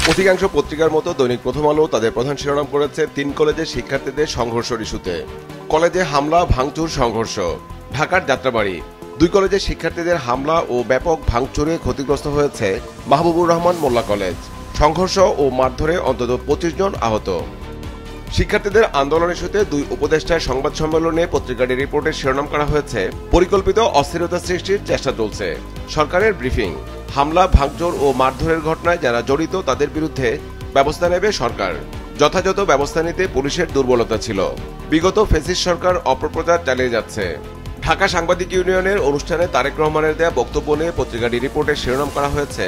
অধিকাংশ পত্রিকার মতো দৈনিক প্রথম আলো তাদের প্রধান শিরোনাম করেছে ৩ কলেজের শিক্ষার্থীদের সংঘর্ষ ইস্যুতে। কলেজে হামলা, ভাঙচুর, সংঘর্ষ। ঢাকার যাত্রাবাড়ি 2 কলেজের শিক্ষার্থীদের হামলা ও ব্যাপক ভাঙচুরে ক্ষতিগ্রস্ত হয়েছে মাহবুবুর রহমান মোল্লা কলেজ। সংঘর্ষ ও মারধরে অন্তত 25 জন আহত। শিক্ষার্থীদের আন্দোলন ইস্যুতে 2 উপদেষ্টার সংবাদ সম্মেলনে পত্রিকাটির রিপোর্টে শিরোনাম করা হয়েছে, পরিকল্পিত অস্থিরতা সৃষ্টির চেষ্টা চলছে। সরকারের ব্রিফিং, হামলা, ভাঙচুর ও মারধরের ঘটনায় যারা জড়িত তাদের বিরুদ্ধে ব্যবস্থা নেবে সরকার। যথাযথ ব্যবস্থা নিতে পুলিশের দুর্বলতা ছিল। বিগত ফ্যাসিস্ট সরকার অপপ্রচার চালিয়ে যাচ্ছে। ঢাকা সাংবাদিক ইউনিয়নের অনুষ্ঠানে তারেক রহমানের দেয়া বক্তব্য নিয়ে পত্রিকাটির রিপোর্টে শিরোনাম করা হয়েছে,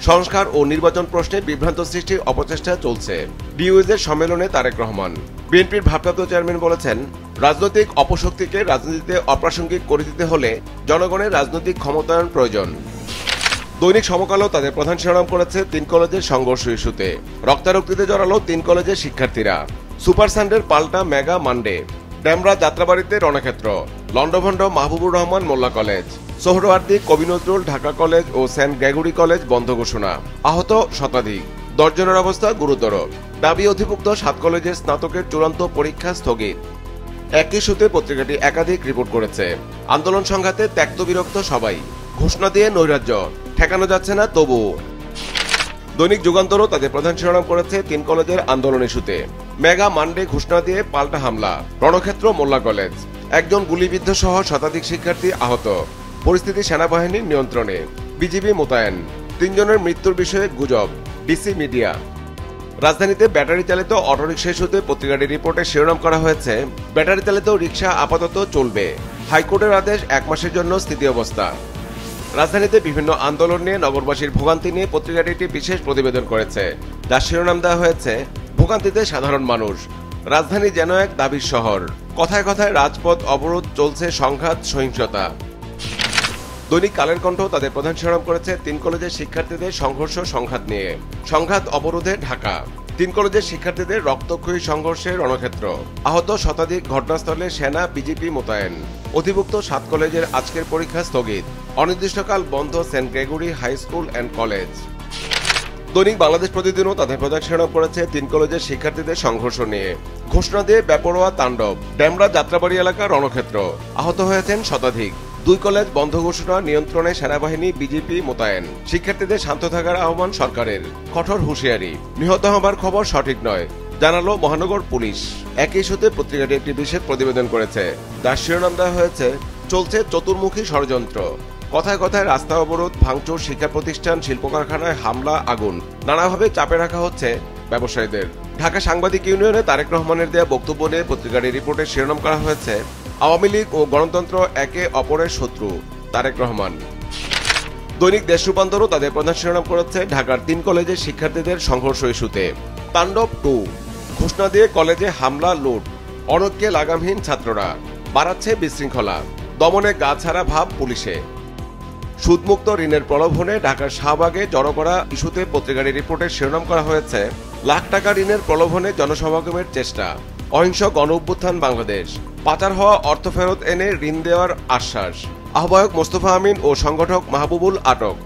সংস্কার ও নির্বাচন প্রশ্নে বিভ্রান্ত সৃষ্টির অপচেষ্টা চলছে। ডিওএইচের সম্মেলনে তারেক রহমান। বিএনপির ভারপ্রাপ্ত চেয়ারম্যান বলেছেন, রাজনৈতিক অপশক্তিকে রাজনীতিতে অপ্রাসঙ্গিক করে দিতে হলে জনগণের রাজনৈতিক ক্ষমতায়ন প্রয়োজন। দৈনিক সমকালও তাদের প্রধান শিরোনাম করেছে 3 কলেজের সংঘর্ষ ইস্যুতে। রক্তারক্তিতে জড়ালো 3 কলেজের শিক্ষার্থীরা। সুপার সানডের পাল্টা মেগা মানডে। ডেমরা যাত্রাবাড়িতে রণক্ষেত্র। লন্ডভন্ড মাহবুবুর রহমান মোল্লা কলেজ। সোহরাওয়ার্দী, কবি নজরুল ঢাকা কলেজ ও সেন্ট গ্রেগরি কলেজ বন্ধ ঘোষণা। আহত শতাধিক, 10 জনের অবস্থা গুরুতর। দাবি অধিভুক্ত 7 কলেজের স্নাতকের চূড়ান্ত পরীক্ষা স্থগিত। একই ইস্যুতে পত্রিকাটি একাধিক রিপোর্ট করেছে। আন্দোলন সংঘাতে ত্যক্ত বিরক্ত সবাই। ঘোষণা দিয়ে নৈরাজ্য, ঠেকানো যাচ্ছে না তবু। দৈনিক যুগান্তরও তাদের প্রধান শিরোনাম করেছে 3 কলেজের আন্দোলন ইস্যুতে। মেগা মানডে ঘোষণা দিয়ে পাল্টা হামলা। রণক্ষেত্র মোল্লা কলেজ। 1 জন গুলিবিদ্ধ সহ শতাধিক শিক্ষার্থী আহত। পরিস্থিতি সেনাবাহিনীর নিয়ন্ত্রণে। বিজিবি মোতায়েন। 3 জনের মৃত্যুর বিষয়ে গুজব। DC media. রাজধানীতে ব্যাটারি চালিত অটোরিকশা ইস্যুতে পত্রিকাটির রিপোর্টে শিরোনাম করা হয়েছে, ব্যাটারি চালিত রিকশা আপাতত চলবে। হাইকোর্টের আদেশ 1 মাসের জন্য স্থিতি অবস্থা। রাজধানীতে বিভিন্ন আন্দোলন নিয়ে নগরবাসীর ভোগান্তি নিয়ে পত্রিকাটি একটি বিশেষ প্রতিবেদন করেছে, যার শিরোনাম দেওয়া হয়েছে, ভোগান্তিতে সাধারণ মানুষ। রাজধানী যেন এক দাবির শহর। কথায় কথায় রাজপথ অবরোধ, চলছে সংঘাত, সহিংসতা। দৈনিক কালের কণ্ঠ তাদের প্রধান শিরোনাম করেছে 3 কলেজের শিক্ষার্থীদের সংঘর্ষ সংঘাত নিয়ে। সংঘাত অবরোধে ঢাকা। 3 কলেজের শিক্ষার্থীদের রক্তক্ষয়ী সংঘর্ষে রণক্ষেত্র। আহত শতাধিক, ঘটনাস্থলে সেনা বিজিপি মোতায়েন। অধিভুক্ত 7 কলেজের আজকের পরীক্ষা স্থগিত। অনির্দিষ্টকাল বন্ধ saint Gregory high school and college. দৈনিক বাংলাদেশ প্রতিদিনও তাদের প্রধান শিরোনাম করেছে 3 কলেজের শিক্ষার্থীদের সংঘর্ষ নিয়ে। ঘোষণা দিয়ে বেপরোয়া তাণ্ডব। ডেমরা যাত্রাবাড়ি এলাকা রণক্ষেত্র। আহত হয়েছেন শতাধিক। 2 কলেজ বন্ধ ঘোষণা, নিয়ন্ত্রণে সেনাবাহিনী, বিজেপি মোতায়েন। শিক্ষার্থীদের শান্ত থাকার আহ্বান সরকারের। কঠোর হুঁশিয়ারি। নিহত হবার খবর সঠিক নয়, জানালো মহানগর পুলিশ। একই ইস্যুতে পত্রিকাটি একটি বিশেষ প্রতিবেদন করেছে, যার শিরোনাম দেওয়া হয়েছে, চলছে চতুর্মুখী ষড়যন্ত্র। কথায় কথায় রাস্তা অবরোধ, ভাঙচুর, শিক্ষা প্রতিষ্ঠান, শিল্প কারখানায় হামলা, আগুন। নানাভাবে চাপে রাখা হচ্ছে ব্যবসায়ীদের। ঢাকা সাংবাদিক ইউনিয়নে তারেক রহমানের দেয়া বক্তব্য নিয়ে পত্রিকাটির রিপোর্টে শিরোনাম করা হয়েছে, আওয়ামী লীগ ও গণতন্ত্র একে অপরের শত্রু, তারেক রহমান। দৈনিক দেশ রূপান্তরও তাদের প্রধান শিরোনাম করেছে, ঢাকার 3 কলেজের শিক্ষার্থীদের সংঘর্ষ ইস্যুতে। তাণ্ডব 2। ঘোষণা দিয়ে কলেজে হামলা, লুট। অনৈক্যে লাগামহীন ছাত্ররা। বাড়াচ্ছে বিশৃঙ্খলা। দমনে গা ছাড়া ভাব পুলিশে। সুদমুক্ত ঋণের প্রলোভনে ঢাকার শাহবাগে জড়ো করা ইস্যুতে পত্রিকাটির রিপোর্টে শিরোনাম করা হয়েছে, লাখ টাকা ঋণের প্রলোভনে জনসমাগমের চেষ্টা। অহিংস গণ অভ্যুত্থান বাংলাদেশ। পাচার হওয়া অর্থ ফেরত এনে ঋণ দেওয়ার আশ্বাস। আহ্বায়ক মোস্তফা আমিন ও সংগঠক মাহবুবুল আটক।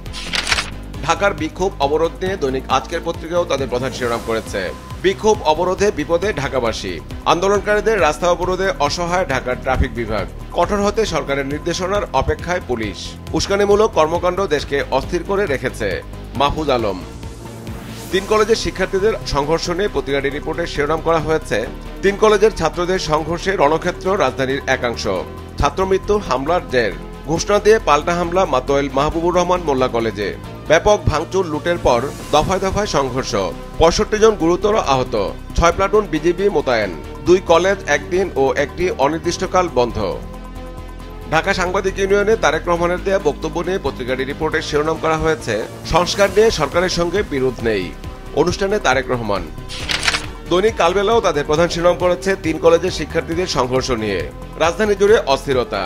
ঢাকার বিক্ষোভ অবরোধ নিয়ে দৈনিক আজকের পত্রিকাও তাদের প্রধান শিরোনাম করেছে, বিক্ষোভ অবরোধে বিপদে ঢাকাবাসী। আন্দোলনকারীদের রাস্তা অবরোধে অসহায় ঢাকার ট্রাফিক বিভাগ। কঠোর হতে সরকারের নির্দেশনার অপেক্ষায় পুলিশ। উস্কানিমূলক কর্মকাণ্ড দেশকে অস্থির করে রেখেছে, মাহফুজ আলম। 3 কলেজের শিক্ষার্থীদের সংঘর্ষ নিয়ে পত্রিকাটির রিপোর্টে শিরোনাম করা হয়েছে, 3 কলেজের ছাত্রদের সংঘর্ষে রণক্ষেত্র রাজধানীর একাংশ। ছাত্রমৃত্যু, হামলার জের। ঘোষণা দিয়ে পাল্টা হামলা মাতোয়াইল মাহবুবুর রহমান মোল্লা কলেজে। ব্যাপক ভাঙচুর, লুটের পর দফায় দফায় সংঘর্ষ। 65 জন গুরুতর আহত। 6 প্লাটুন বিজিবি মোতায়েন। 2 কলেজ 1 দিন ও একটি অনির্দিষ্টকাল বন্ধ। ঢাকা সাংবাদিক ইউনিয়নে তারেক রহমানের দেয়া বক্তব্য নিয়ে পত্রিকাটির রিপোর্টে শিরোনাম করা হয়েছে, সংস্কার নিয়ে সরকারের সঙ্গে বিরোধ নেই। অনুষ্ঠানে তারেক রহমান। দৈনিক কালবেলাও তাদের প্রধান শিরোনাম করেছে 3 কলেজের শিক্ষার্থীদের সংঘর্ষ নিয়ে। রাজধানী জুড়ে অস্থিরতা।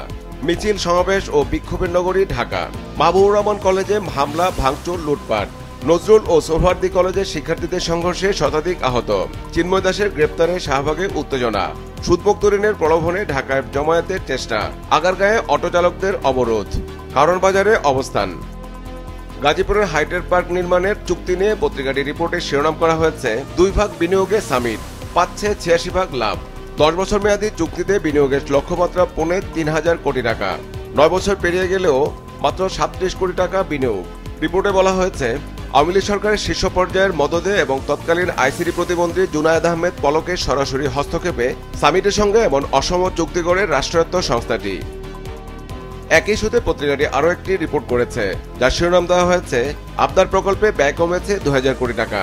মিছিল, সমাবেশ ও বিক্ষোভের নগরী ঢাকা। মাহবুবুর রহমান কলেজে হামলা, ভাঙচুর, লুটপাট। নজরুল ও সোহরাওয়ার্দী কলেজের শিক্ষার্থীদের সংঘর্ষে শতাধিক আহত। চিন্ময় দাসের গ্রেপ্তারে শাহবাগে উত্তেজনা। সুদমুক্ত ঋণের প্রলোভনে ঢাকায় জমায়েতের চেষ্টা। আগারগাঁয়ে অটো চালকদের অবরোধ। কারণ বাজারে অবস্থান। গাজীপুরের হাইটের পার্ক নির্মাণের চুক্তি নিয়ে পত্রিকাটি রিপোর্টে শিরোনাম করা হয়েছে 2 ভাগ বিনিয়োগে সামিট পাচ্ছে 86 ভাগ লাভ। 10 বছর মেয়াদী চুক্তিতে বিনিয়োগের লক্ষ্যমাত্রা 3,500 কোটি টাকা। 9 বছর পেরিয়ে গেলেও মাত্র 37 কোটি টাকা বিনিয়োগ। রিপোর্টে বলা হয়েছে আওয়ামী লীগ সরকারের শীর্ষ পর্যায়ের মদদে এবং তৎকালীন আইসিটি প্রতিমন্ত্রী জুনায়েদ আহমেদ পলকের সরাসরি হস্তক্ষেপে সামিটের সঙ্গে এমন অসম চুক্তি করে রাষ্ট্রায়ত্ত সংস্থাটি। একই ইস্যুতে পত্রিকাটি আরও একটি রিপোর্ট করেছে, যার শিরোনাম দেওয়া হয়েছে আবদার প্রকল্পে ব্যয় কমেছে 2000 কোটি টাকা।